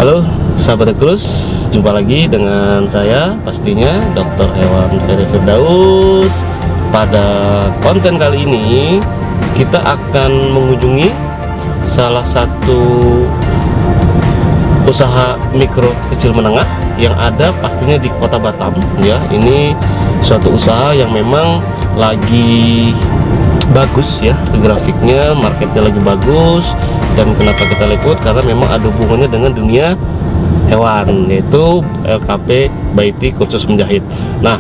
Halo sahabat Krus, jumpa lagi dengan saya pastinya Dr. Hewan Ferry Firdaus. Pada konten kali ini kita akan mengunjungi salah satu usaha mikro kecil menengah yang ada pastinya di Kota Batam ya. Ini suatu usaha yang memang lagi bagus ya, grafiknya, marketnya lagi bagus. Dan kenapa kita liput? Karena memang ada hubungannya dengan dunia hewan, yaitu LKP Baiti Kursus Menjahit. Nah,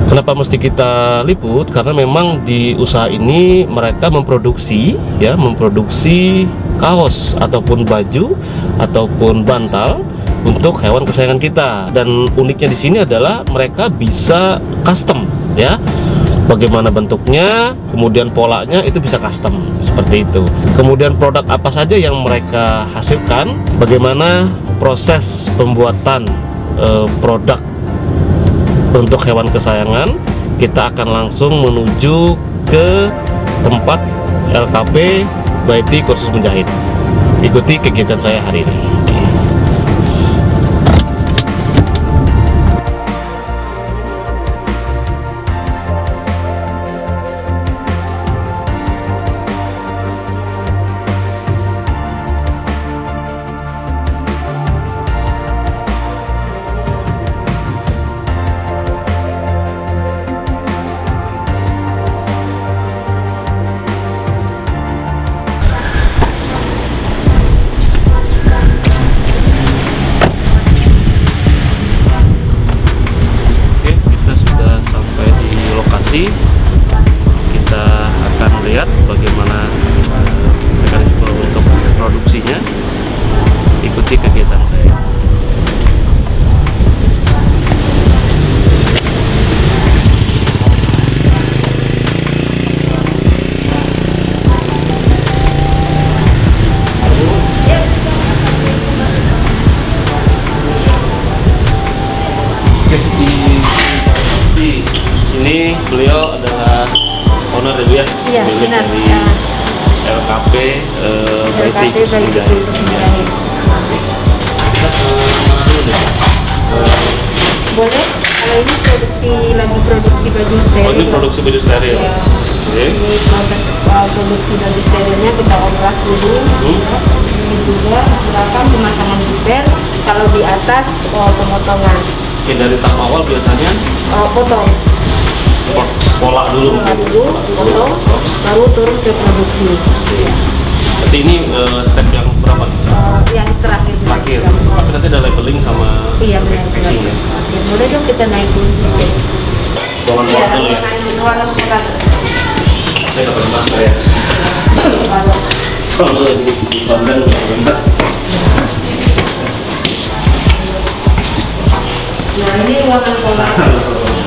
kenapa mesti kita liput? Karena memang di usaha ini mereka memproduksi kaos ataupun baju ataupun bantal untuk hewan kesayangan kita. Dan uniknya di sini adalah mereka bisa custom ya. Bagaimana bentuknya, kemudian polanya itu bisa custom seperti itu. Kemudian produk apa saja yang mereka hasilkan, bagaimana proses pembuatan produk untuk hewan kesayangan. Kita akan langsung menuju ke tempat LKP Baiti Kursus Menjahit. Ikuti kegiatan saya hari ini. Kita akan lihat bagaimana mekanisme untuk produksinya. Ikuti kegiatan saya. Ini beliau adalah owner ya, milik dari ya. LKP Baiti Kursus Menjahit. Kita kemana dulu deh? Boleh, kalau ini lagi produksi baju steril. Oh, ini produksi baju steril. Ya. Okay. Ini proses produksi baju sterilnya kita obras dulu. Ini juga silakan pemasangan zipper. Kalau di atas pemotongan. Oke, dari tahap awal biasanya potong. Pola dulu, potong, baru turun ke produksi. Berarti ini step yang berapa? Yang terakhir. Tapi nanti ada labeling sama packaging ya. Boleh dong kita naik dulu. Ruangan pola dulu ya. Ruangan pola. Saya dapat masker ya. Soalnya ini di konten bebas. Nah, ini ruangan pola.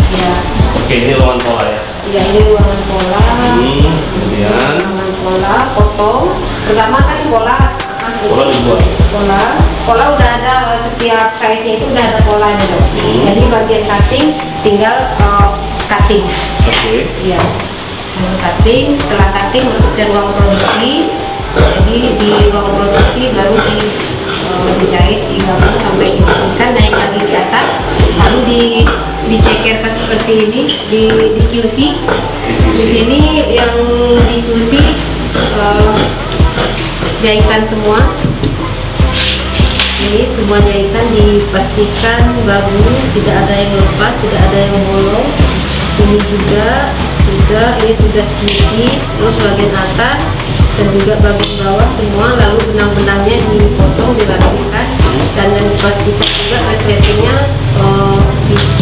Ya. Oke, ini ruangan pola ya. Ya, ini ruangan pola. Kemudian ruangan pola, potong. Pertama kan pola dibuat. Pola udah ada, setiap size-nya itu udah ada polanya dong. Jadi bagian cutting tinggal cutting. Oke. Iya. Cutting, setelah cutting masuk ke ruang produksi. Jadi di ruang produksi baru dijahit, digabung sampai dimatikan, naik lagi di atas, lalu dicekerkan seperti ini, di QC. Di sini yang di QC jahitan semua. Ini semua jahitan dipastikan bagus, tidak ada yang lepas, tidak ada yang bolong. Ini juga ini sudah QC, terus bagian atas dan juga bagian bawah semua, lalu benang-benangnya dipotong, dirapikan, dan dipastikan juga resletingnya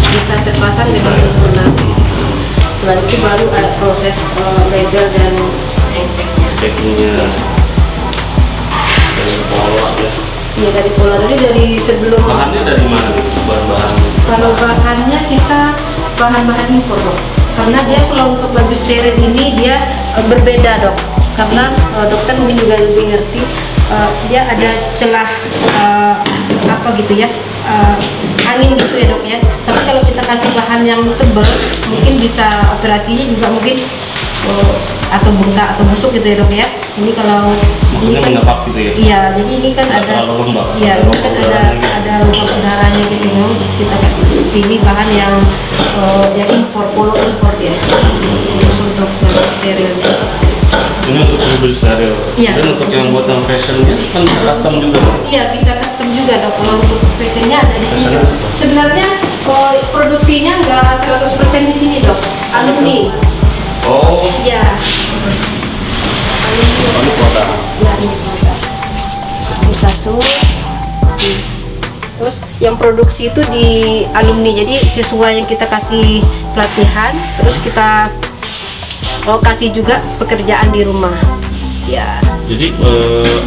bisa terpasang dengan sempurna. Setelah itu baru ada proses label dan packingnya dari pola ya. Iya, dari pola dari sebelum. Bahannya dari mana nih? Bahan-bahan? Kalau bahannya kita bahan-bahan impor dok. Karena dia kalau untuk baju steril ini dia berbeda dok. Karena dokter mungkin juga lebih ngerti, dia ada celah apa gitu ya, angin gitu ya dok ya. Tapi kalau kita kasih bahan yang tebal, mungkin bisa operasinya juga mungkin atau bengkak atau busuk gitu ya dok ya. Ini kalau maksudnya menyepak gitu ya? Iya, jadi ini kan Nggak ada, terlalu lembab, iya ini kan udaranya gitu. ada lubang udaranya gitu ya. Kita pilih bahan yang impor, polo impor ya, terus untuk steril. Ini untuk baju steril. Iya. Dan untuk yang buat yang fashionnya kan custom juga. Iya, bisa custom juga dok. Kalau untuk fashionnya ada di sini. Fashionnya Dok. apa? Sebenarnya produksinya nggak 100% di sini dok. Alumni. Oh, Iya. ini produk. Ya, ini produk. Ini kasur. Terus yang produksi itu di alumni. Jadi siswa yang kita kasih pelatihan, terus kita kasih juga pekerjaan di rumah. Ya. Jadi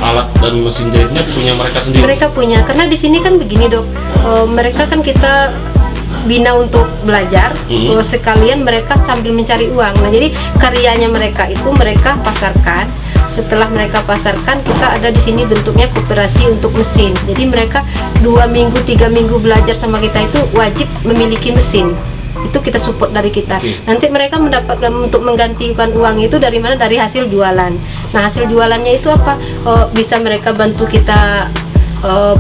alat dan mesin jahitnya punya mereka sendiri. Mereka punya, karena di sini kan begini dok. Mereka kan kita bina untuk belajar, sekalian mereka sambil mencari uang. Nah jadi karyanya mereka itu mereka pasarkan. Setelah mereka pasarkan, kita ada di sini bentuknya koperasi untuk mesin. Jadi mereka 2 minggu 3 minggu belajar sama kita itu wajib memiliki mesin. Itu kita support dari kita. Nanti mereka mendapatkan untuk menggantikan uang itu dari mana? Dari hasil jualan. Nah hasil jualannya itu apa? Bisa mereka bantu kita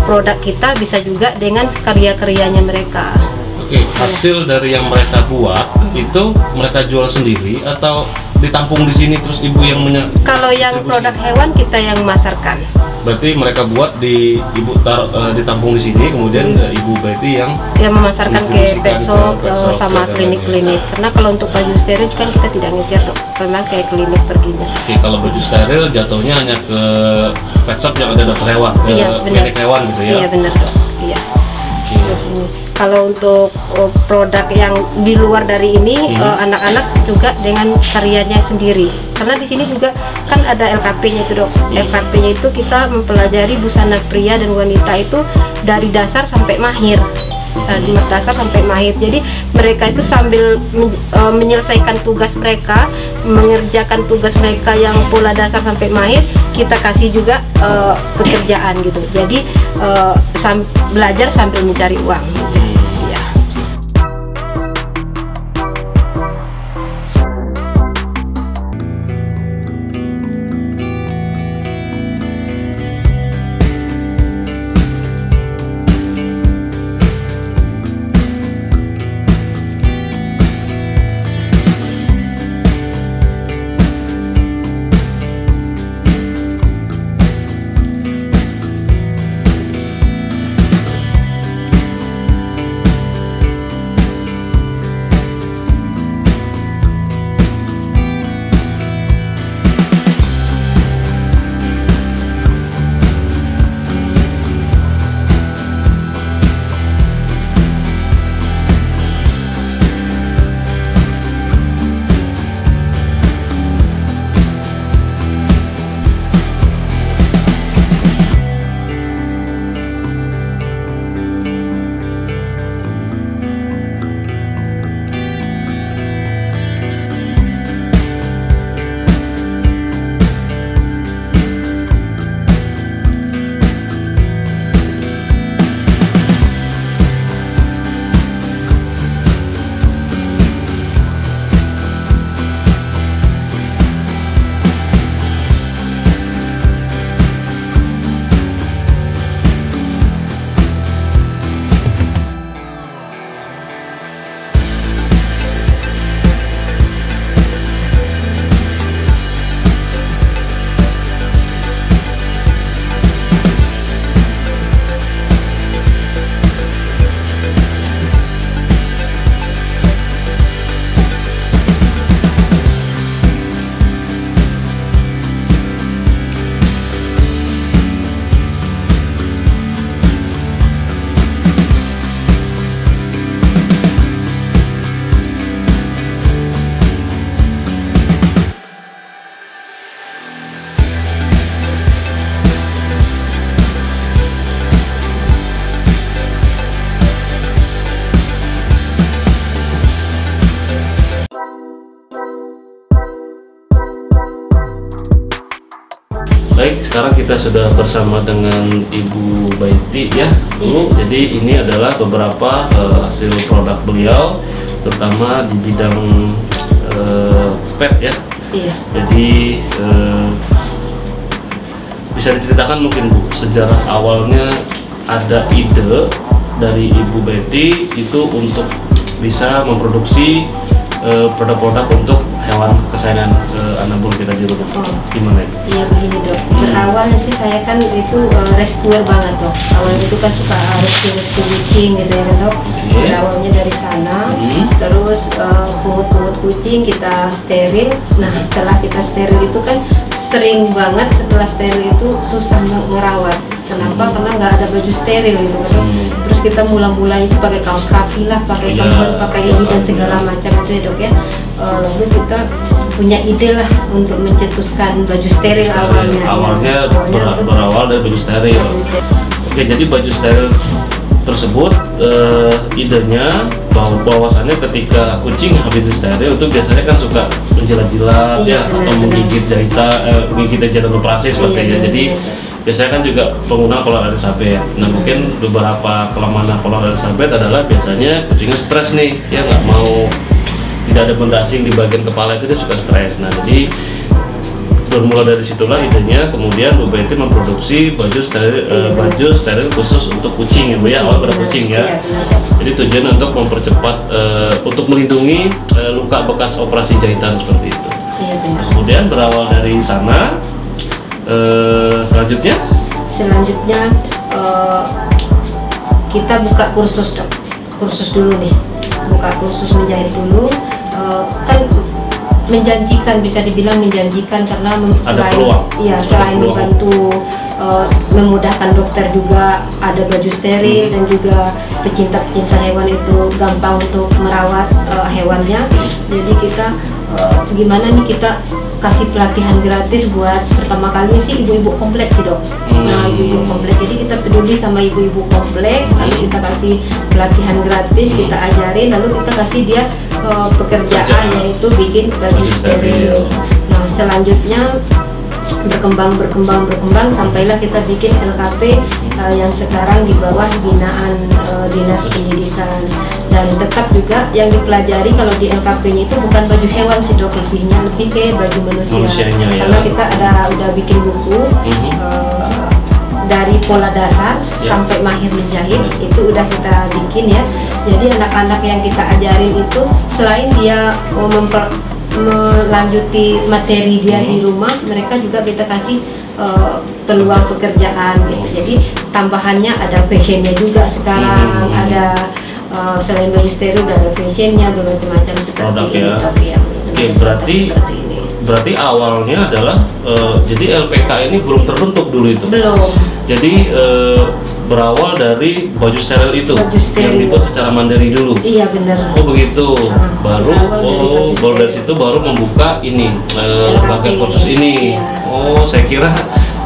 produk kita, bisa juga dengan karya-karyanya mereka. Oke, hasil dari yang mereka buat itu mereka jual sendiri atau ditampung di sini terus ibu yang Kalau yang produk hewan kita yang memasarkan. Berarti mereka buat ditampung di sini, kemudian ibu Baiti yang memasarkan ke pet shop sama dan klinik-klinik. Karena kalau untuk baju steril kan kita tidak ngejar dok, memang kayak klinik perginya. Oke, kalau baju steril jatuhnya hanya ke pet shop yang ada dokter hewan, ke klinik hewan gitu ya? Iya benar dok. Iya. Oke. Terus ini kalau untuk produk yang di luar dari ini anak-anak juga dengan karyanya sendiri. Karena di sini juga kan ada LKP-nya itu dok. LKP-nya itu kita mempelajari busana pria dan wanita itu dari dasar sampai mahir. Dari dasar sampai mahir. Jadi mereka itu sambil menyelesaikan tugas mereka, mengerjakan tugas mereka yang pola dasar sampai mahir, kita kasih juga pekerjaan gitu. Jadi belajar sambil mencari uang. Ya. Baik, sekarang kita sudah bersama dengan Ibu Baiti ya, Bu. Jadi ini adalah beberapa hasil produk beliau, terutama di bidang pet ya. Iya. Jadi bisa diceritakan mungkin Bu, sejarah awalnya ada ide dari Ibu Betty itu untuk bisa memproduksi produk-produk untuk hewan kesayangan Anabul kita di rumah. Gimana ya? Iya begini Dok. Berawalnya sih saya kan itu rescuer banget Dok. Awalnya itu kan suka rescue kucing gitu ya Dok. Berawalnya dari sana. Terus pungut-pungut kucing kita steril. Nah setelah kita steril itu kan sering banget setelah steril itu susah ngerawat. Kenapa? Karena nggak ada baju steril gitu kan. Terus kita mula-mula itu pakai kaos kaki lah, pakai kambon, pakai ini dan segala macam itu ya Dok ya. Lalu kita punya ide lah untuk mencetuskan baju steril awalnya. Awalnya berawal dari baju steril. Oke, jadi baju steril tersebut idenya bahwasannya ketika kucing habis steril itu biasanya kan suka menjilat-jilat ya, atau menggigit jahitan operasi seperti ya. Jadi biasanya kan juga penggunaan kolor Elizabeth. Nah mungkin beberapa kelemahan kolor Elizabeth adalah biasanya kucingnya stres nih, ya nggak mau, tidak ada benda asing di bagian kepala itu dia suka stres. Nah jadi bermula dari situlah idenya, kemudian Bu Betty memproduksi baju steril khusus untuk kucing ya Bu ya, awal pada kucing ya. Jadi tujuan untuk mempercepat, untuk melindungi luka bekas operasi jahitan seperti itu. Kemudian berawal dari sana, selanjutnya kita buka kursus Dok, kursus dulu nih, buka kursus menjahit dulu. Kan menjanjikan, bisa dibilang menjanjikan karena selain membantu memudahkan dokter juga, ada baju steril dan juga pecinta-pecinta hewan itu gampang untuk merawat hewannya. Jadi kita gimana nih, kita kasih pelatihan gratis buat pertama kalinya sih ibu-ibu kompleks sih Dok. Nah ibu-ibu kompleks, jadi kita peduli sama ibu-ibu kompleks, lalu kita kasih pelatihan gratis, kita ajarin, lalu kita kasih dia pekerjaan yaitu bikin baju steril. Nah selanjutnya berkembang sampailah kita bikin LKP yang sekarang di bawah binaan Dinas Pendidikan. Dan tetap juga yang dipelajari kalau di LKP-nya itu bukan baju hewan sih Dok, lebih ke baju manusia. Karena kita udah bikin buku dari pola dasar sampai mahir menjahit, itu udah kita bikin ya. Jadi anak-anak yang kita ajarin itu selain dia melanjuti materi dia di rumah, mereka juga kita kasih peluang pekerjaan gitu. Jadi tambahannya ada fashionnya juga sekarang, ada selain baju steril udah ada fashionnya, bermacam-macam seperti ini. Oke, berarti awalnya adalah jadi LPK ini belum terbentuk dulu itu. Belum. Jadi berawal dari baju steril itu yang dibuat secara mandiri dulu. Iya benar. Oh begitu. Baru dari situ baru membuka ini pakai kursus ini. Oh saya kira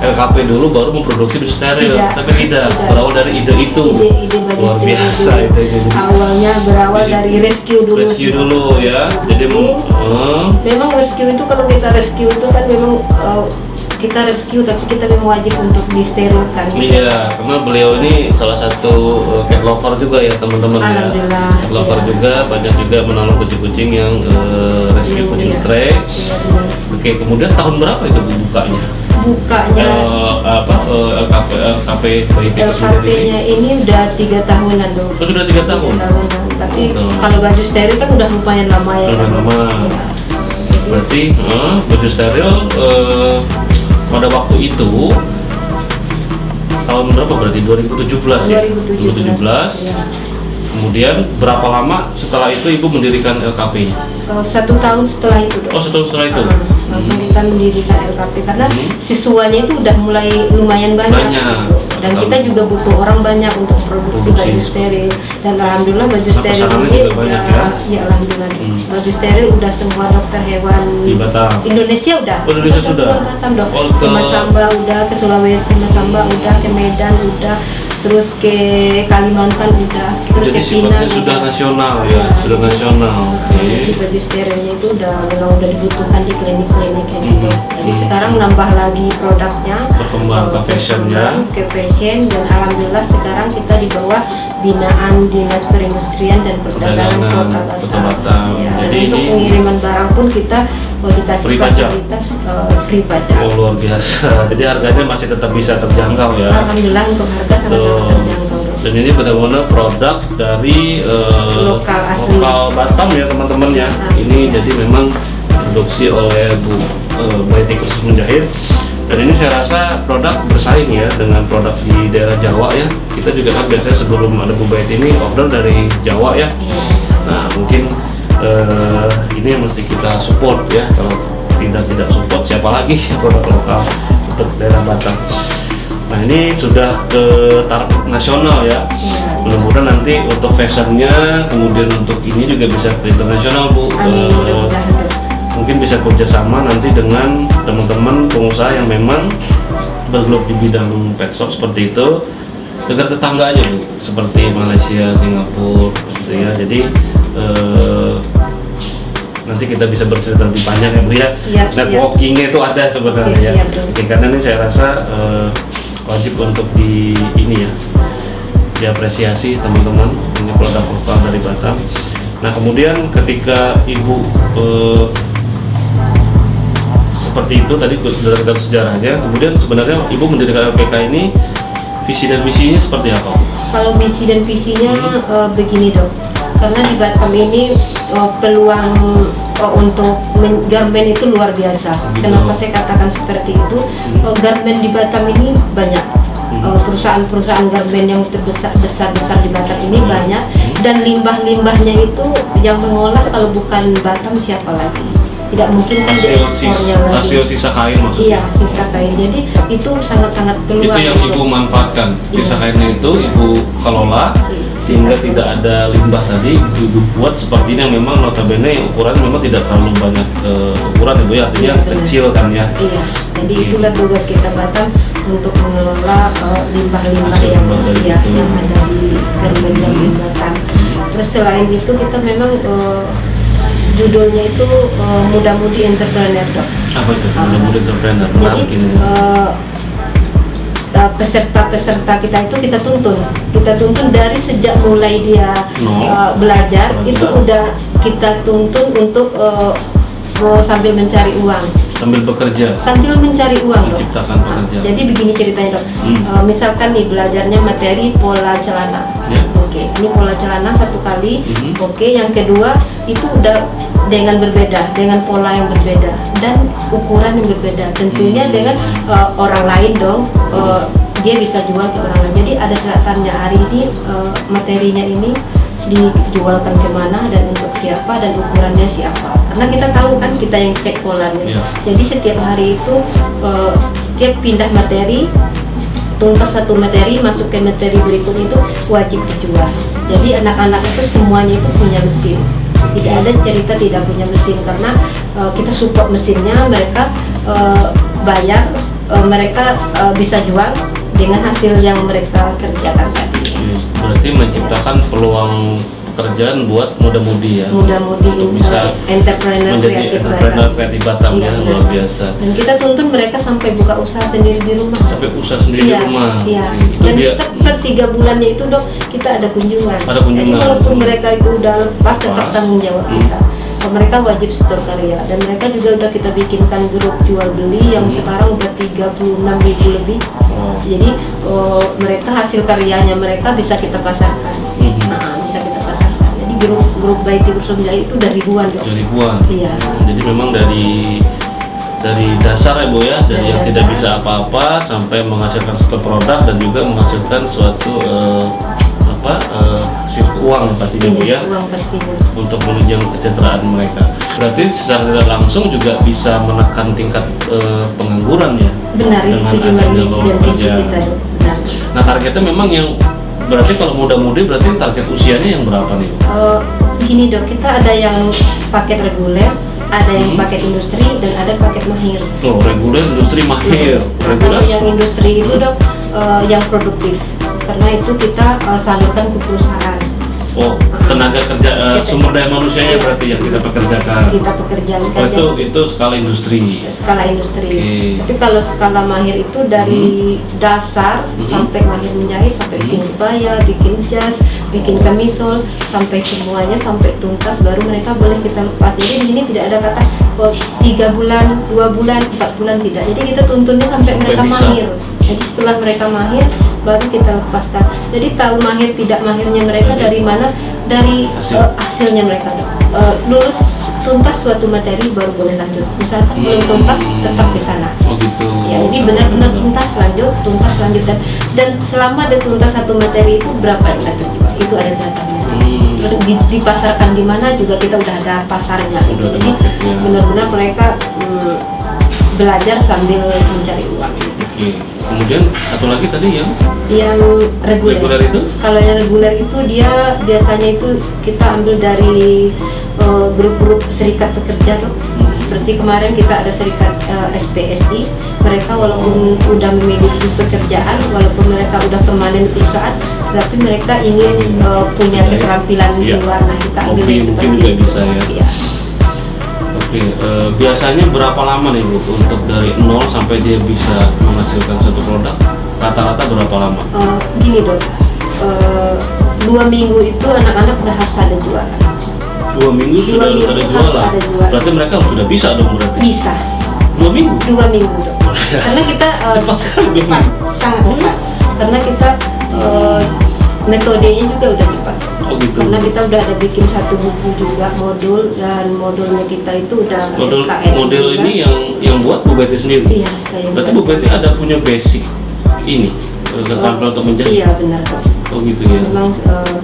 LKP dulu baru memproduksi baju steril, tapi tidak. Berawal dari ide itu. Ide baju luar biasa itu. Awalnya berawal dari rescue dulu. Rescue dulu ya. Jadi memang rescue itu, kalau kita rescue itu kan memang kita rescue, tapi kita memang wajib untuk disterilkan. Iya, karena beliau ini salah satu cat lover juga ya teman-teman ya. Cat lover juga, banyak juga menolong kucing-kucing yang rescue kucing stray. Oke, kemudian tahun berapa itu bukanya? LKP-nya ini udah 3 tahunan Dok. Oh, sudah 3 tahun? Tapi kalau baju steril kan udah lumayan lama ya. Berarti baju steril pada waktu itu tahun berapa berarti? 2017 ya? 2017. Ya. Kemudian berapa lama setelah itu Ibu mendirikan LKP-nya? 1 tahun setelah itu. Oh, 1 tahun setelah itu? Langsung kita mendirikan LKP karena siswanya itu udah mulai lumayan banyak. Gitu. Dan kita juga butuh orang banyak untuk produksi baju steril. Dan alhamdulillah baju steril ini udah, ya alhamdulillah baju steril udah semua dokter hewan di Batam. Indonesia udah. Indonesia sudah. Batam Dok. Ke Masamba udah, ke Sulawesi Masamba udah, ke Medan udah, terus ke Kalimantan udah, terus jadi ke Pinang sudah nasional ya, sudah nasional. Jadi baju sterilnya itu udah dibutuhkan di klinik-klinik gitu. Jadi sekarang nambah lagi produknya, berkembang ke fashion ya, ke fashion, dan alhamdulillah sekarang kita di bawah binaan Dinas Perindustrian dan Perdagangan Kota Batam. Ya, jadi untuk pengiriman barang pun kita dikasih Free pajak. fasilitas free pajak. Oh, luar biasa. Jadi harganya masih tetap bisa terjangkau ya. Alhamdulillah untuk harga sangat-sangat terjangkau. Dan ini benar-benar produk dari Lokal asli. lokal Batam ya teman-teman ya. Ini jadi memang produksi oleh Bu Baiti Kursus Menjahit. Dan ini saya rasa produk bersaing ya dengan produk di daerah Jawa ya. Kita juga kan biasanya sebelum ada Bu Baiti ini order dari Jawa ya. Nah mungkin ini yang mesti kita support ya. Kalau tidak support siapa lagi produk lokal untuk daerah Batam. Nah ini sudah ke taraf nasional ya. Mudah-mudahan nanti untuk fashionnya, kemudian untuk ini juga bisa ke internasional Bu. Mungkin bisa kerjasama nanti dengan teman-teman pengusaha yang memang bergelut di bidang pet shop seperti itu, negara tetangga aja Bu, seperti Malaysia, Singapura gitu ya. Jadi nanti kita bisa bercerita lebih panjang ya Bu ya. Networkingnya itu ada sebenarnya ya. Karena ini saya rasa wajib untuk di ini ya, diapresiasi teman-teman, ini produk lokal dari Batam. Nah kemudian ketika Ibu seperti itu tadi sudah kita sejarahnya, kemudian sebenarnya Ibu mendirikan LPK ini visi dan misinya seperti apa? Kalau visi dan visinya begini Dok, karena di Batam ini peluang untuk garmen itu luar biasa. Kenapa saya katakan seperti itu? Garmen di Batam ini banyak, perusahaan-perusahaan garmen yang besar di Batam ini banyak, dan limbah-limbahnya itu yang mengolah kalau bukan Batam siapa lagi? Tidak mungkin kan hasil sisa kain maksudnya? Iya, sisa kain. Jadi itu sangat-sangat peluang. Itu yang Ibu manfaatkan. Sisa kainnya itu Ibu kelola sehingga tidak ada limbah tadi. Ibu buat seperti ini yang memang notabene yang ukuran memang tidak terlalu banyak ukuran Ibu ya, artinya kecil kan ya. Iya. Jadi itulah tugas kita Batam untuk mengelola limbah-limbah yang ada di garmen Batam. Terus selain itu kita memang judulnya itu muda-mudi entrepreneur Dok. Apa itu muda-mudi entrepreneur? Jadi peserta-peserta kita itu kita tuntun dari sejak mulai dia belajar itu udah kita tuntun untuk sambil mencari uang, sambil mencari uang, menciptakan pekerjaan. Jadi begini ceritanya Dok. Misalkan nih belajarnya materi pola celana. Oke, ini pola celana satu kali. Oke, yang kedua itu udah dengan berbeda, dengan pola yang berbeda dan ukuran yang berbeda. Tentunya dengan orang lain dong, dia bisa jual ke orang lain. Jadi ada catatannya hari ini materinya ini dijualkan kemana dan untuk siapa dan ukurannya siapa. Karena kita tahu kan, kita yang cek polanya. Jadi setiap hari itu setiap pindah materi, tuntas satu materi masuk ke materi berikut itu wajib dijual. Jadi anak-anak itu semuanya itu punya mesin. Tidak ada cerita tidak punya mesin, karena kita support mesinnya, mereka bayar, mereka bisa jual dengan hasil yang mereka kerjakan tadi. Berarti menciptakan peluang pekerjaan buat muda-mudi ya, muda-mudi untuk bisa menjadi entrepreneur kreatif Batam ya, luar biasa. Dan kita tuntun mereka sampai buka usaha sendiri di rumah. Sampai usaha sendiri di rumah. Iya. Dan kita per 3 bulannya itu Dok, kita ada kunjungan. Jadi walaupun mereka itu udah lepas, tetap tanggung jawab kita. Mereka wajib setor karya, dan mereka juga udah kita bikinkan grup jual beli yang sekarang udah 36.000 lebih. Jadi mereka hasil karyanya mereka bisa kita pasarkan. Nah, bisa kita pasarkan. Jadi grup Baiti Kursus Menjahit itu udah ribuan Dok. Ribuan. Iya. Jadi memang dari dasar ya Bu ya, dari yang tidak bisa apa-apa sampai menghasilkan suatu produk dan juga menghasilkan suatu hasil uang pastinya Bu ya, uang pastinya, untuk menunjang kesejahteraan mereka. Berarti secara tidak langsung juga bisa menekan tingkat pengangguran ya. Benar, itu tujuan misi dan visi kita. Benar. Nah targetnya memang yang berarti kalau muda-mudi berarti target usianya yang berapa nih? Gini Dok, kita ada yang paket reguler, ada yang paket industri, dan ada paket mahir. Oh, reguler, industri, mahir. Kalau yang industri itu Dok yang produktif, karena itu kita salurkan ke perusahaan. Oh, tenaga kerja, sumber daya manusianya berarti yang kita pekerjakan. Kita pekerjakan. Oh, itu skala industri. Skala industri. Okay. Tapi kalau skala mahir itu dari dasar sampai mahir menjahit, sampai bikin kebaya, bikin jas, bikin kamisol, sampai semuanya sampai tuntas baru mereka boleh kita lepas. Jadi di sini tidak ada kata 3 bulan, 2 bulan, 4 bulan, tidak. Jadi kita tuntunnya sampai mereka mahir. Jadi setelah mereka mahir baru kita lepaskan. Jadi tahu mahir tidak mahirnya mereka dari mana? Dari hasilnya mereka. Lulus tuntas suatu materi baru boleh lanjut. Misalkan belum tuntas tetap di sana. Oh gitu. Ya, jadi benar-benar tuntas lanjut dan selama dia tuntas satu materi itu berapa yang kita jual itu ada datanya. Terus dipasarkan di mana juga kita udah ada pasarnya. Gitu. Jadi benar-benar mereka belajar sambil mencari uang. Oke. Kemudian satu lagi tadi yang reguler itu? Kalau yang reguler itu dia biasanya itu kita ambil dari grup-grup serikat pekerja dok. Seperti kemarin kita ada serikat SPSI, mereka walaupun udah memiliki pekerjaan, walaupun mereka udah permanen di perusahaan, tapi mereka ingin punya keterampilan di luar. Nah kita ambil mungkin juga bisa ya. Oke, biasanya berapa lama nih Bu untuk dari 0 sampai dia bisa menghasilkan satu produk? Rata-rata berapa lama? Gini dok, 2 minggu itu anak-anak udah harus ada jualan. 2 minggu sudah harus ada jualan. Berarti mereka sudah bisa dong berarti? Bisa. 2 minggu? 2 minggu dok. Karena kita cepat sekali, cepat, sangat cepat. Karena kita metodenya juga udah cepat. Oh gitu. Karena kita udah ada bikin satu buku juga modul, dan modulnya kita itu udah SKN. Model juga. Ini yang buat Bu Betty sendiri? Iya, saya. Berarti Bu Betty ada punya basic ini keterampilan untuk menjahit? Iya benar kok. Oh gitu ya. Memang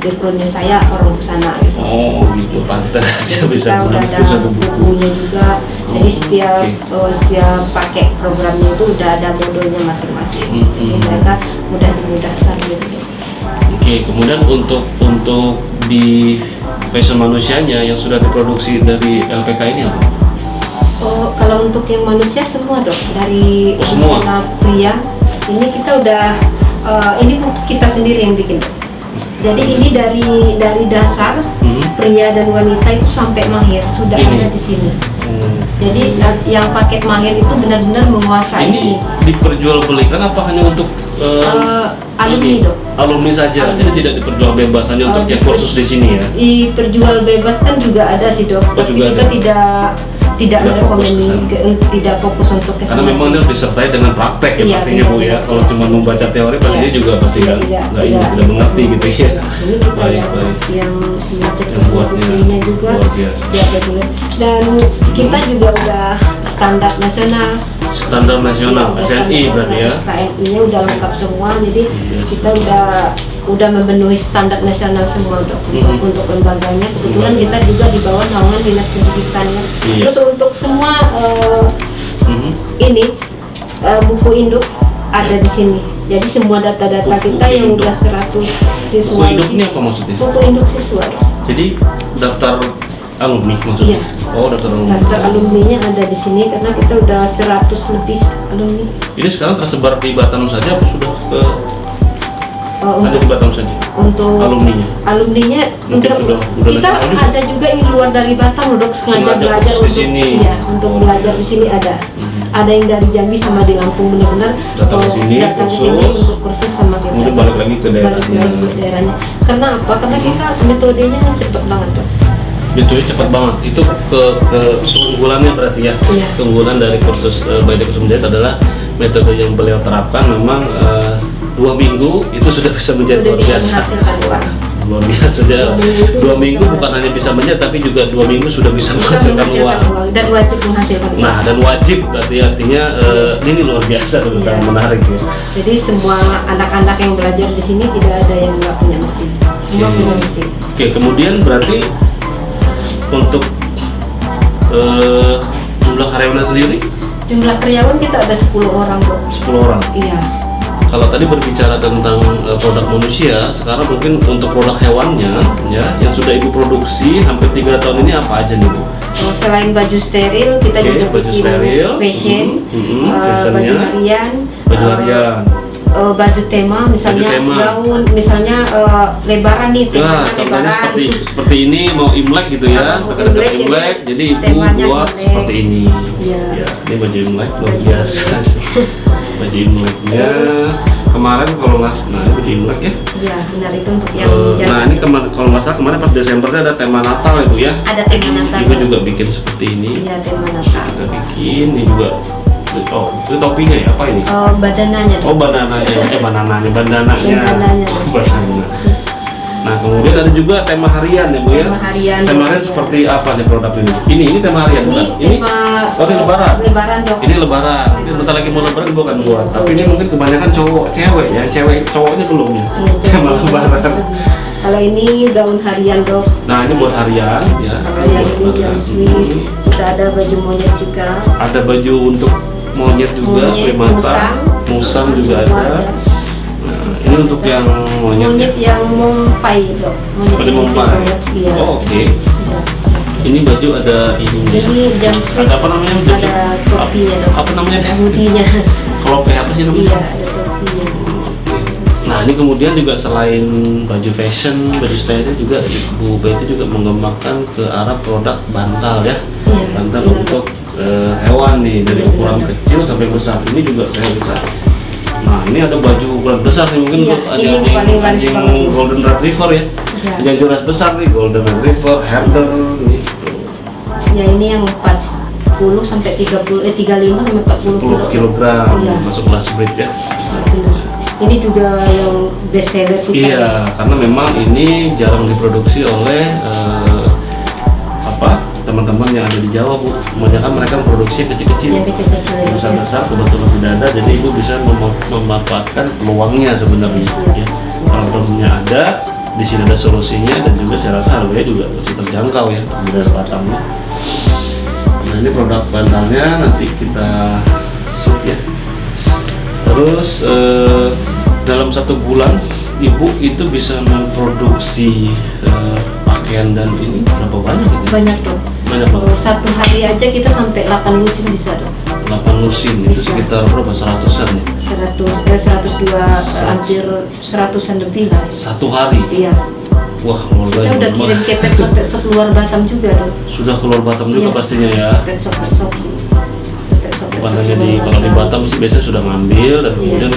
backgroundnya saya orang busana gitu. Oh gitu, pantas aja bisa udah ada satu bukunya juga. Jadi setiap pakai programnya itu udah ada modulnya masing-masing. Jadi mereka mudah dimudahkan gitu. Oke, kemudian untuk di fashion manusianya yang sudah diproduksi dari LPK ini apa? Oh, kalau untuk yang manusia semua dok, dari semua pria ini kita udah ini kita sendiri yang bikin dok. Jadi ini dari dasar pria dan wanita itu sampai mahir sudah ada di sini. Jadi yang paket mahir itu benar-benar menguasai ini. Diperjualbelikan apa hanya untuk alumni dok? Alumni saja, jadi tidak diperjualbebaskannya untuk yang kursus di sini ya? Diperjualbebaskan juga ada sih dok, tapi kita tidak merekomendasikan, tidak fokus untuk kesana. Karena memang dia disertai dengan praktek ya pastinya Bu ya. Kalau cuma membaca teori pastinya juga pasti tidak mengerti gitu ya. Ini kita yang buatnya juga reguler, dan kita juga udah standar nasional. Standar nasional, SNI berarti ya? SNI-nya udah lengkap semua, jadi kita udah memenuhi standar nasional semua untuk lembaganya. Kebetulan kita juga di bawah naungan Dinas Pendidikan ya. Terus untuk semua ini buku induk ada di sini. Jadi semua data-data kita yang udah 100 siswa. Buku induk ini apa maksudnya? Buku induk siswa. Jadi daftar alumni maksudnya? Iya. Oh, daftar alumni. Daftar alumninya ada di sini karena kita udah 100 lebih alumni. Ini sekarang tersebar di Batam saja apa sudah ada di Batam saja? Untuk alumninya udah kita ada juga yang luar dari Batam loh dok, sengaja belajar di sini. Iya, untuk belajar di sini ada. Ada yang dari Jambi sama di Lampung, benar-benar datang ke sini untuk kursus sama kita. Kemudian balik lagi ke daerahnya. Karena apa? Karena kita metodenya cepat banget dok. Metodenya cepat banget. Itu keunggulannya berarti ya. Iya. Keunggulan dari kursus Baiti Kursus Menjahit adalah metode yang beliau terapkan memang 2 minggu itu sudah bisa menjadi luar biasa. Luar biasa saja. 2 minggu bukan hanya bisa menjahit tapi juga 2 minggu sudah bisa menghasilkan uang. Dan wajib menghasilkan uang. Nah, dan wajib berarti artinya ini luar biasa dan sangat menarik ya. Jadi semua anak-anak yang belajar di sini tidak ada yang nggak punya mesin. Semua punya mesin. Oke, kemudian berarti untuk jumlah karyawan sendiri? Jumlah karyawan kita ada 10 orang bro. 10 orang? Iya. Kalau tadi berbicara tentang produk manusia, sekarang mungkin untuk produk hewannya ya, yang sudah Ibu produksi hampir 3 tahun ini apa aja nih Bu? Selain baju steril, kita juga baju steril, fashion, baju harian, baju tema, misalnya gaun, misalnya lebaran nih, nah, contohnya seperti ini, mau Imlek gitu ya, Imlek, jadi ibu buat seperti ini. Ya, ini baju Imlek luar biasa. Baju Imleknya kemarin kalau nggak, nah ini baju Imlek ya. Iya, benar, itu untuk yang nah ini kalau nggak salah kemarin pas Desembernya ada tema Natal ya Bu ya. Ada tema Natal. Ibu juga bikin seperti ini. Iya, tema Natal. Kita bikin, ini juga. Oh, itu topinya ya, apa ini? Badananya. Oh, bandananya. Bandananya. Nah, kemudian ada juga tema harian ya Bu ya. Tema harian. Tema harian seperti apa nih produk ini? Ini tema harian bukan? Ini lebaran. Lebaran dong. Ini lebaran. Ini bentar lagi mau lebaran bukan buat. Tapi ini mungkin kebanyakan cewek ya. Cowoknya belum ya. Tema lebaran. Kalau ini gaun harian dok. Nah ini buat harian ya. Kalau yang ini jumpsuit. Kita ada baju monyet juga. Ada baju untuk monyet juga, primata, musang juga ada. Nah, ini untuk yang monyet yang mompai dok. Monyet mompai. Iya. Oh, oke. Ya. Ini baju ada ininya. Ini jumpsuit. Ada apa namanya? Ada topinya dok. Apa namanya? Hoodie-nya. Kalau apa sih namanya? Iya, ada topinya. Nah ini kemudian juga selain baju fashion, baju style juga Ibu Betty juga mengembangkan ke arah produk bantal ya. Iya, bantal benar. Untuk hewan nih dari ukuran kecil sampai besar. Ini juga kayak besar. Nah ini ada baju ukuran besar nih mungkin iya, untuk anjing golden retriever ya. Yang jelas besar nih golden retriever, herder nih. Ya ini yang 40 sampai 35 sampai 40 kilogram iya. Masuk kelas breed ya. Ini juga yang best seller kita. Iya, karena memang ini jarang diproduksi oleh teman-teman yang ada di Jawa Bu. Kebanyakan mereka produksi kecil-kecil. Besar-besar kebetulan tidak ada, jadi Ibu bisa memanfaatkan peluangnya sebenarnya. Ya. Kalau problemnya ada, di sini ada solusinya dan juga saya rasa harganya juga masih terjangkau ya, benar batangnya. Nah ini produk bantalnya nanti kita shoot ya. Terus dalam 1 bulan Ibu itu bisa memproduksi pakaian dan ini berapa banyak gitu? Banyak dong. Banyak banget. Satu hari aja kita sampai 8 lusin bisa dong. 8 lusin itu sekitar berapa? 100-an ya? 102 hampir 100-an lebih lah. Satu hari? Iya. Wah, luar biasa. Kita udah kirim kepet sampai keluar Batam juga dong. Sudah keluar Batam juga iya. Pastinya ya. Kepet sop. Bukan hanya kalau di Batam sih biasanya sudah ngambil dan kemudian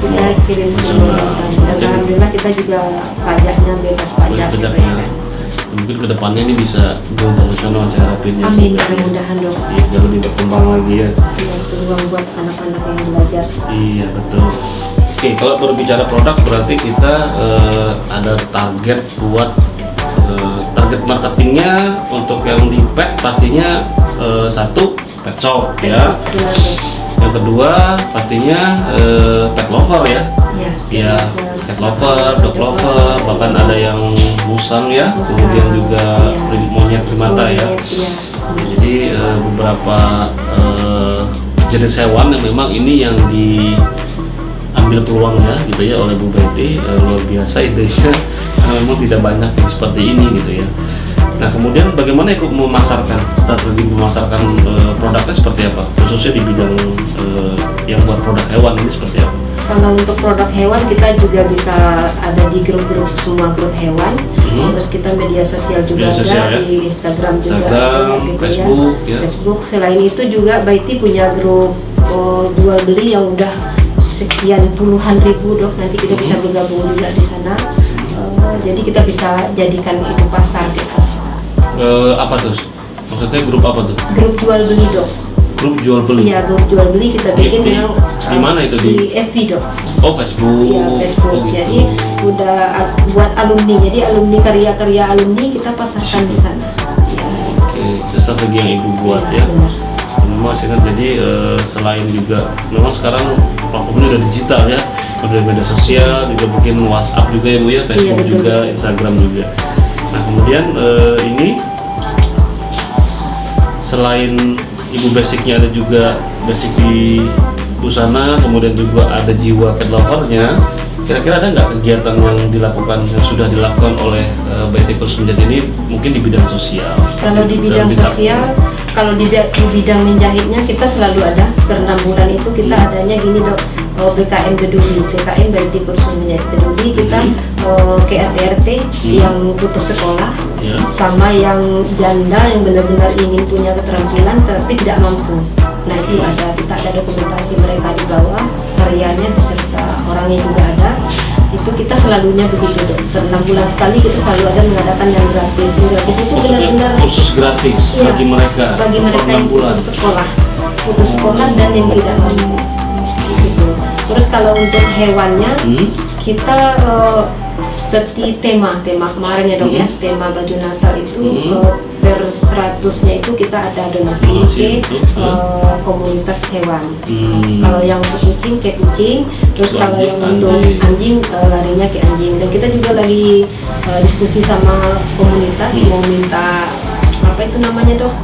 kita kirim ke Batam. Dan alhamdulillah kita juga pajaknya bebas pajak gitu ya. Mungkin kedepannya ini bisa go internasional saya harapin ya. Amin, mudah-mudahan dong. Iya, jadi lebih berkembang lagi ya. Iya, peluang buat anak-anak yang belajar. Iya betul. Oke, kalau berbicara produk berarti kita ada target buat target marketingnya untuk yang di pet pastinya satu pet shop ya. Yang kedua pastinya pet lover ya. Iya, pet lover, dog lover, bahkan ada yang musang ya, kemudian juga monyet primata ya. Jadi beberapa jenis hewan yang memang ini yang diambil peluangnya gitu ya oleh Bu Betty, luar biasa idenya karena memang tidak banyak yang seperti ini gitu ya. Nah kemudian bagaimana Ibu memasarkan, strategi memasarkan produknya seperti apa, khususnya di bidang yang buat produk hewan ini seperti apa? Kalau untuk produk hewan kita juga bisa ada di grup-grup, semua grup hewan. Terus kita media sosial juga ada ya? Di Instagram juga ada, gitu Facebook, ya. Facebook. Selain itu juga Betty punya grup jual beli yang udah sekian puluhan ribu dok. Nanti kita bisa bergabung juga di sana. Jadi kita bisa jadikan itu pasar gitu. Apa tuh? Maksudnya grup apa tuh? Grup jual beli dok. Grup jual beli? Iya, grup jual beli kita bikin di mana itu? Di FB dok. Oh, Facebook. Iya, Facebook. Oh, gitu. Jadi udah buat alumni. Jadi alumni karya-karya alumni kita pasarkan di sana. Ya. Oke, itu strategi yang Ibu buat ya. Benar. Memang jadi selain juga memang sekarang platformnya udah digital ya. Udah media sosial, juga bikin WhatsApp juga ya Bu ya, Facebook iya, juga, Instagram juga. Nah, kemudian ini selain Ibu basicnya ada juga basic di busana, kemudian juga ada jiwa cat lovernya. Kira-kira ada nggak kegiatan yang dilakukan, yang sudah dilakukan oleh Betty Kusmenjahit ini mungkin di bidang sosial? Kalau di bidang sosial, kalau di bidang menjahitnya kita selalu ada. Per 6 bulan itu kita adanya gini dok, BKM Peduli, BKM berarti kursus menjadi peduli. Kita ke RT-RT yang putus sekolah, sama yang janda yang benar-benar ingin punya keterampilan tapi tidak mampu. Nah itu kita ada dokumentasi mereka di bawah, karyanya beserta orangnya juga ada. Itu kita selalunya begitu dok. Per 6 bulan sekali kita selalu ada mengadakan yang gratis. Yang gratis itu benar-benar kursus gratis bagi mereka yang putus sekolah dan yang tidak mampu. Gitu. Terus kalau untuk hewannya kita seperti tema kemarin ya dok ya, tema baju Natal itu per 100-nya itu kita ada donasi ke komunitas hewan. Kalau yang untuk kucing ke kucing, terus kalau yang untuk anjing larinya ke anjing. Dan kita juga lagi diskusi sama komunitas mau minta apa itu namanya dok,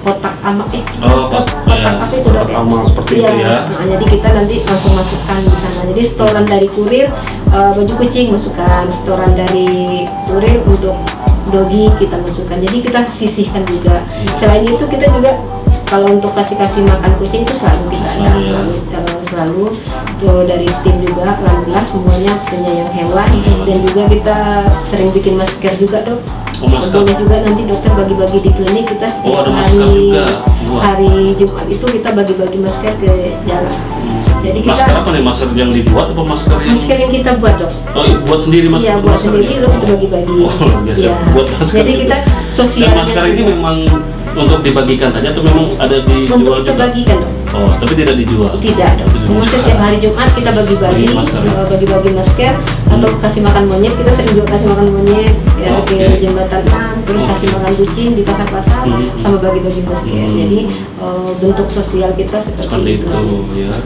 kotak amal kotak apa itu dok ya? Amal seperti itu ya. Nah, jadi kita nanti langsung masukkan di sana. Jadi setoran dari kurir baju kucing masukkan, setoran dari kurir untuk dogi kita masukkan. Jadi kita sisihkan juga. Selain itu kita juga kalau untuk kasih makan kucing itu selalu kita ada selalu dari tim juga, alhamdulillah semuanya penyayang hewan. Dan juga kita sering bikin masker juga dok. Boleh juga nanti dokter bagi-bagi di klinik. Kita setiap hari Jumat itu kita bagi-bagi masker ke jalan. Jadi kita masker apa nih, masker yang dibuat atau masker yang kita buat dok? Oh buat sendiri masker? Iya buat sendiri, lo kita bagi-bagi. Biasa buat masker. Jadi kita sosial. Dan masker ini memang untuk dibagikan saja atau memang ada dijual juga? Untuk kita bagikan dok. Oh tapi tidak dijual? Tidak dok. Memang setiap hari Jumat kita bagi-bagi masker atau kasih makan monyet. Kita sering juga kasih makan monyet ya, ke jembatan, terus kasih makan kucing di pasar-pasar, sama bagi-bagi masker. Jadi bentuk sosial kita seperti itu ya.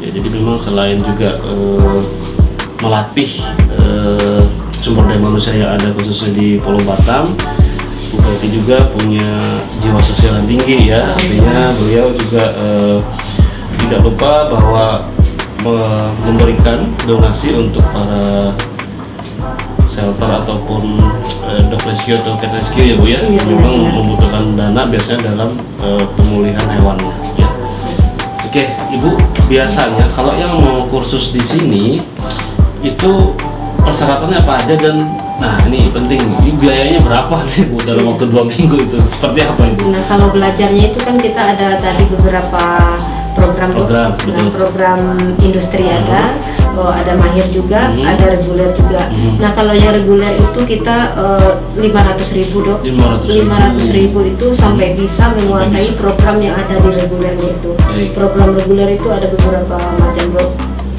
Ya, jadi memang selain juga melatih sumber daya manusia yang ada khususnya di Pulau Batam, Bu Kety juga punya jiwa sosial yang tinggi ya. Artinya beliau juga tidak lupa bahwa memberikan donasi untuk para shelter ataupun dog rescue atau cat rescue ya Bu ya. Memang membutuhkan dana biasanya dalam pemulihan hewannya ya. Oke, Ibu, biasanya kalau yang mau kursus di sini itu persyaratannya apa aja, dan nah ini penting, ini biayanya berapa nih Bu dalam waktu 2 minggu itu, seperti apa Ibu? Nah kalau belajarnya itu kan kita ada tadi beberapa program industri ada mahir juga, ada reguler juga. Nah kalau yang reguler itu kita 500.000 dok. 500.000 itu sampai bisa menguasai program yang ada di regulernya itu. Program reguler itu ada beberapa macam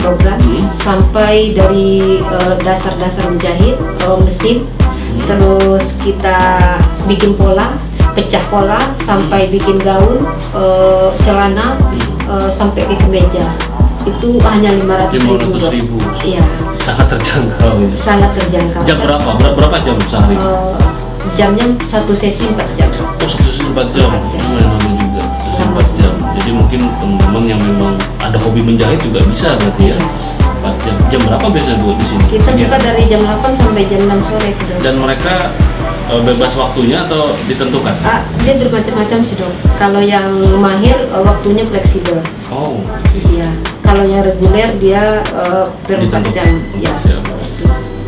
program, sampai dari dasar-dasar menjahit mesin, terus kita bikin pola, pecah pola, sampai bikin gaun, celana, sampai ke kemeja. Itu hanya 500.000. Iya. Sangat terjangkau ya. Sangat terjangkau. Jam berapa? Berapa jam sehari? Jamnya 1 sesi 4 jam. Oh 1 sesi 4 jam. Lumayan lama juga. 4 jam. Jadi mungkin teman-teman yang memang ada hobi menjahit juga bisa berarti ya. 4 jam. Jam berapa biasanya Bu di sini? Kita buka dari jam 8 sampai jam 6 sore sudah. Dan mereka bebas waktunya atau ditentukan? Dia bermacam-macam sih dok. Kalau yang mahir waktunya fleksibel. Oh. Iya. Kalau yang reguler dia per 4 jam. Ya.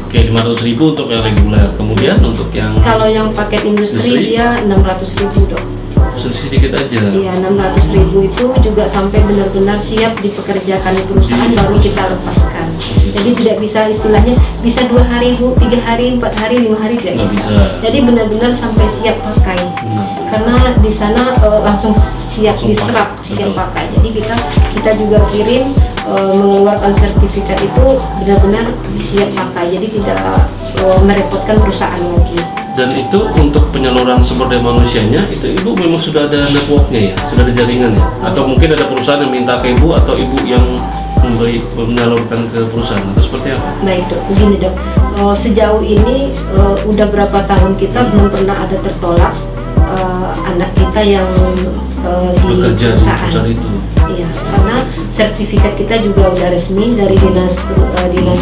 Oke, 500.000 untuk yang reguler. Kemudian untuk yang kalau yang paket industri dia 600.000 dok. Sedikit aja. Iya, 600.000 itu juga sampai benar-benar siap dipekerjakan di perusahaan baru kita lepaskan. Jadi tidak bisa istilahnya bisa 2 hari Bu, 3 hari, 4 hari, 5 hari tidak bisa. Jadi benar-benar sampai siap pakai. Karena di sana langsung siap diserap, siap pakai. Jadi kita juga kirim mengeluarkan sertifikat itu benar-benar siap pakai. Jadi tidak merepotkan perusahaan lagi. Dan itu untuk penyaluran sumber daya manusianya itu Ibu memang sudah ada networknya ya, sudah ada jaringan ya, atau mungkin ada perusahaan yang minta ke Ibu atau Ibu yang menyalurkan ke perusahaan atau seperti apa? Baik dok, begini dok, sejauh ini udah berapa tahun kita belum pernah ada tertolak anak kita yang di perusahaan itu. Iya, karena sertifikat kita juga udah resmi dari dinas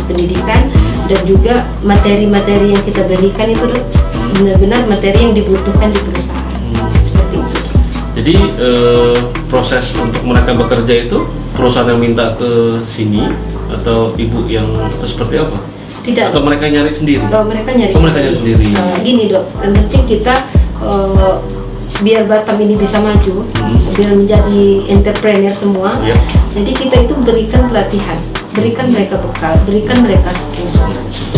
pendidikan, dan juga materi-materi yang kita berikan itu dok benar-benar materi yang dibutuhkan di perusahaan. Seperti itu. Jadi proses untuk mereka bekerja itu perusahaan yang minta ke sini atau ibu yang atau seperti apa? Tidak. Atau mereka nyari sendiri? Mereka nyari mereka nyari sendiri. Gini dok, yang penting kita biar Batam ini bisa maju, biar menjadi entrepreneur semua. Yep. Jadi kita itu berikan pelatihan, berikan mereka bekal, berikan mereka skill,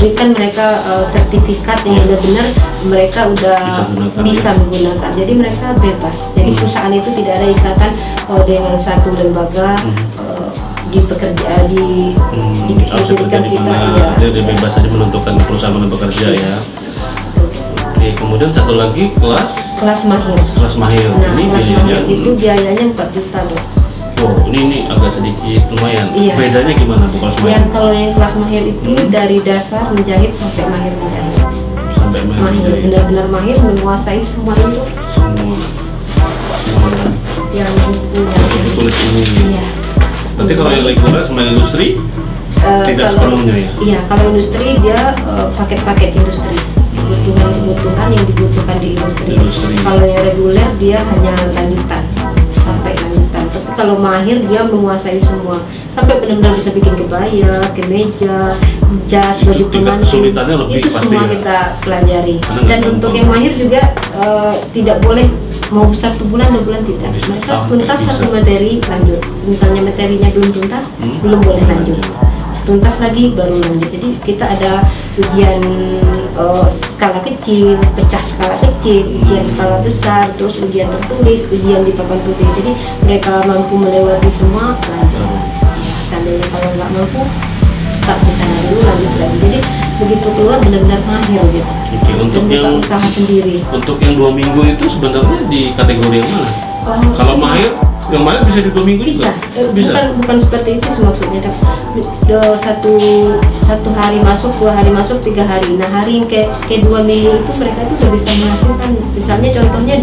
berikan mereka sertifikat yang benar-benar mereka udah bisa menggunakan. Jadi mereka bebas. Jadi perusahaan itu tidak ada ikatan dengan satu lembaga di pekerja diberikan kita. Dia bebas saja menentukan perusahaan mana bekerja ya. Oke, kemudian satu lagi kelas mahir. Kelas mahir. Nah, ini kelas biayanya mahir itu biayanya 4 juta dok. Oh, ini agak sedikit lumayan. Iya. Bedanya gimana bu kelas mahir? Yang kalau yang kelas mahir itu dari dasar menjahit sampai mahir menjahit. Sampai mahir. Benar-benar mahir menguasai semua itu. Semua. Yang punya. Kulit ini. Iya. Nanti kalau yang reguler sama industri tidak sepenuhnya ya? Iya, kalau industri dia paket-paket industri. Kebutuhan yang dibutuhkan di industri. Kalau yang reguler dia hanya lanjutan sampai lanjutan. Tapi kalau mahir dia menguasai semua sampai benar-benar bisa bikin kebaya, kemeja, jas, baju pengantin. Itu semua ya? Kita pelajari. Dan untuk yang mahir juga tidak boleh mau 1 bulan 2 bulan tidak. Mereka tuntas satu materi lanjut. Misalnya materinya belum tuntas, belum boleh lanjut. Tuntas lagi baru lanjut. Jadi kita ada ujian skala kecil, pecah skala kecil, ujian skala besar, terus ujian tertulis, ujian di papan tulis. Jadi mereka mampu melewati semua lanjut. Seandainya kalau nggak mampu tak bisa dulu lanjut lagi. Jadi begitu keluar benar-benar mahir gitu. Oke, untuk yang usaha sendiri. Untuk yang 2 minggu itu sebenarnya di kategori yang mana? Kalau mahir, yang mahir bisa di 2 minggu bisa. juga? Bisa. Bukan seperti itu maksudnya. Satu hari masuk, 2 hari masuk, 3 hari. Nah hari yang ke 2 minggu itu mereka itu udah bisa menghasilkan. Misalnya contohnya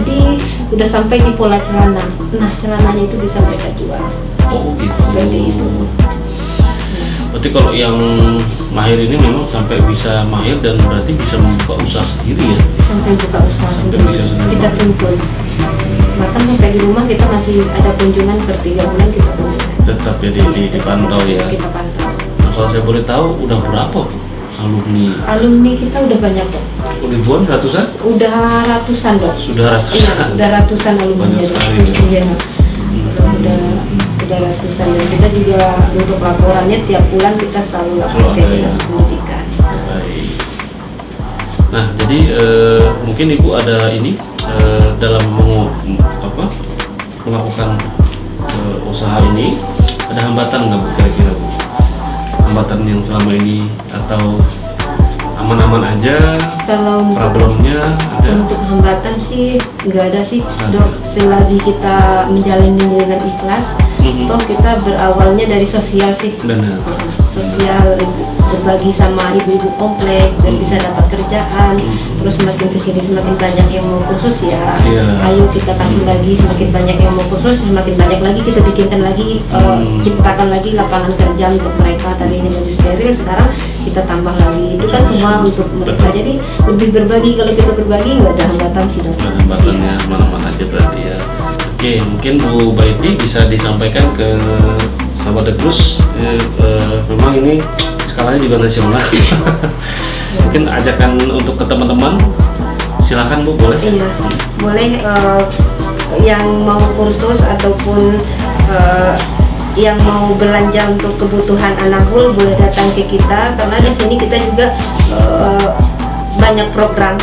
udah sampai di pola celana. Nah celananya itu bisa mereka jual. Oh gitu. Seperti itu. Berarti kalau yang mahir ini memang sampai bisa mahir dan berarti bisa membuka usaha sendiri ya? Sampai buka usaha sendiri. Kita tuntun. Bahkan sampai di rumah kita masih ada kunjungan per 3 bulan kita kunjungan. Tetap ya dipantau ya. Kita pantau. Nah kalau saya boleh tahu udah berapa bu alumni? Alumni kita udah banyak kok. Ribuan, ratusan? Udah ratusan dok. Sudah ratusan. Iya, udah ratusan alumni. Banyak sekali. Iya. Udah ratusan dan kita juga untuk laporannya tiap bulan kita selalu laporkan ke dinas pendidikan. Baik. Nah jadi mungkin ibu ada ini dalam melakukan usaha ini ada hambatan nggak bu kira-kira bu? Hambatan yang selama ini atau aman-aman aja? Kalau problemnya ada? Untuk hambatan sih nggak ada sih dok, selagi kita menjalani dengan ikhlas. Toh kita berawalnya dari sosial sih. Benar. Sosial, berbagi sama ibu-ibu komplek dan bisa dapat kerjaan. Terus semakin kesini semakin banyak yang mau kursus ya. Ayo kita kasih lagi, semakin banyak yang mau kursus, semakin banyak lagi kita bikinkan lagi, ciptakan lagi lapangan kerja untuk mereka. Tadinya baju steril, sekarang kita tambah lagi. Itu kan semua untuk mereka. Jadi lebih berbagi. Kalau kita berbagi nggak ada hambatan sih dok. Hambatannya mana-mana aja berarti ya. Oke, mungkin Bu Baiti bisa disampaikan ke sahabat The Cruz. Memang ini skalanya juga nasional. Mungkin ajakan untuk ke teman-teman, silakan Bu, boleh? Iya, boleh. Yang mau kursus ataupun yang mau belanja untuk kebutuhan anak boleh datang ke kita, karena di sini kita juga banyak program.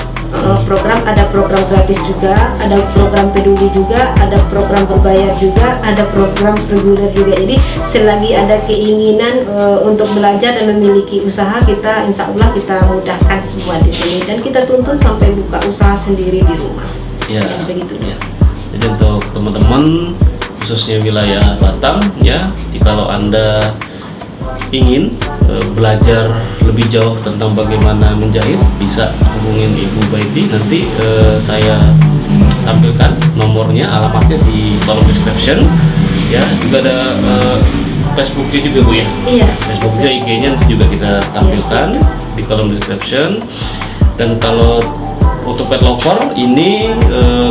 Ada program gratis juga, ada program peduli juga, ada program berbayar juga, ada program reguler juga. Jadi selagi ada keinginan untuk belajar dan memiliki usaha, kita insya Allah kita mudahkan semua di sini dan kita tuntun sampai buka usaha sendiri di rumah. Ya, begitu ya. Jadi untuk teman-teman khususnya wilayah Batam ya, jikalau Anda ingin belajar lebih jauh tentang bagaimana menjahit, bisa hubungin Ibu Baiti. Nanti saya tampilkan nomornya, alamatnya di kolom description ya. Juga ada Facebooknya juga Bu ya. Iya. Facebooknya, IG-nya juga kita tampilkan di kolom description. Dan kalau untuk pet lover ini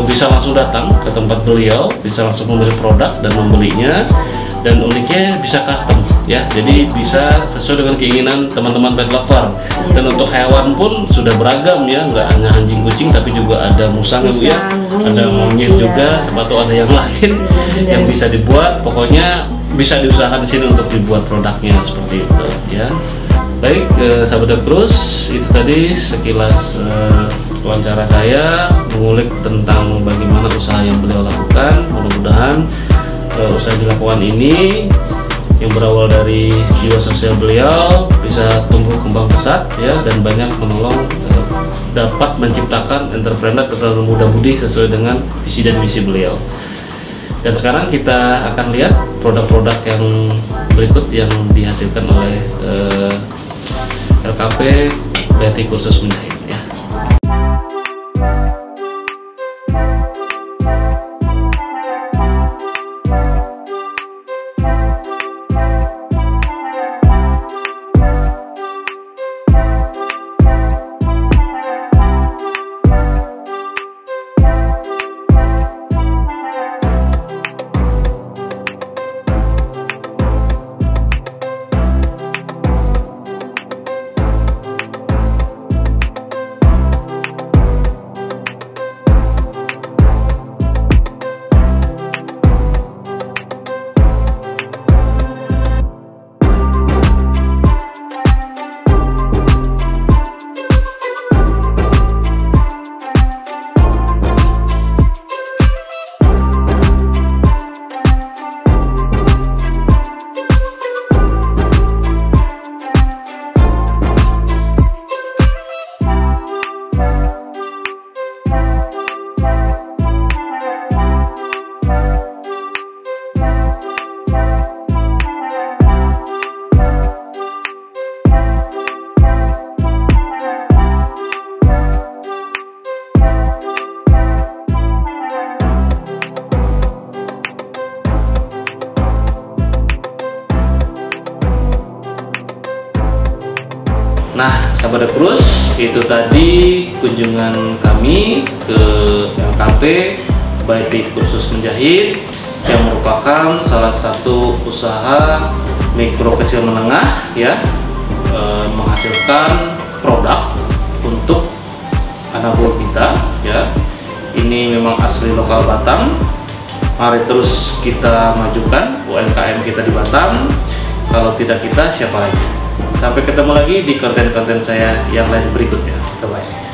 bisa langsung datang ke tempat beliau, bisa langsung memilih produk dan membelinya. Dan uniknya bisa custom ya, jadi bisa sesuai dengan keinginan teman-teman pet lover. Dan untuk hewan pun sudah beragam ya, nggak hanya anjing kucing tapi juga ada musang ya Bu ya, ada monyet juga, sepatu ada yang lain yang bisa dibuat. Pokoknya bisa diusahakan di sini untuk dibuat produknya seperti itu ya. Baik, sahabat Cruz, itu tadi sekilas wawancara saya mengulik tentang bagaimana usaha yang beliau lakukan. Mudah-mudahan usaha dilakukan ini yang berawal dari jiwa sosial beliau bisa tumbuh kembang pesat ya, dan banyak menolong dapat menciptakan entrepreneur muda budi sesuai dengan visi dan misi beliau. Dan sekarang kita akan lihat produk-produk yang berikut yang dihasilkan oleh LKP Betty Kursus Menjahit ya. Nah, sahabat Cruz, itu tadi kunjungan kami ke LKP Betty Kursus Menjahit yang merupakan salah satu usaha mikro kecil menengah ya, menghasilkan produk untuk anak buah kita ya. Ini memang asli lokal Batam. Mari terus kita majukan UMKM kita di Batam. Kalau tidak kita, siapa lagi? Sampai ketemu lagi di konten-konten saya yang lain berikutnya. Bye-bye.